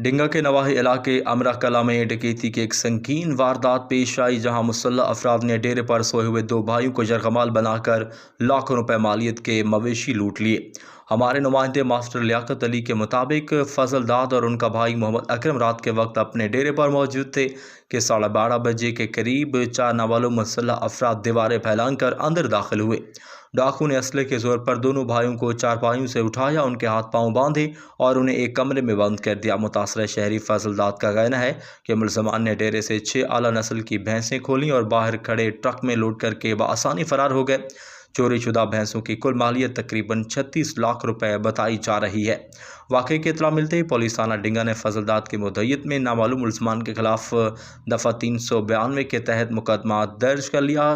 ڈنگا کے نواحی علاقے امرہ کلا میں ڈکیتی کی ایک سنگین واردات پیش آئی، جہاں مسلح افراد نے ڈیرے پر سوئے ہوئے دو بھائیوں کو یرغمال بنا کر لاکھوں روپے مالیت کے مویشی لوٹ لیے۔ ہمارے نمائندے ماسٹر لیاقت علی کے مطابق فضل داد اور ان کا بھائی محمد اکرم رات کے وقت اپنے ڈیرے پر موجود تھے کہ 12:30 بجے کے قریب 4 نامعلوم مسلح افراد دیواریں پھیلان کر اندر داخل ہوئے۔ ڈاکو نے اسلحے کے زور پر دونوں بھائیوں کو چارپائیوں سے اٹھایا، ان کے ہاتھ پاؤں باندھے اور انہیں ایک کمرے میں بند کر دیا۔ متاثرہ شہری فضل داد کا کہنا ہے کہ ملزمان نے ڈیرے سے 6 اعلیٰ نسل کی بھینسیں کھولیں اور باہر کھڑے ٹرک میں لوڈ کر کے بآسانی فرار ہو گئے۔ چوری شدہ بھینسوں کی کل مالیت تقریباً 36 لاکھ روپے بتائی جا رہی ہے۔ واقعے کی اطلاع ملتے ہی پولیس تھانہ ڈنگا نے فضل داد کی مدعیت میں نامعلوم ملزمان کے خلاف دفعہ 392 کے تحت مقدمہ درج کر لیا۔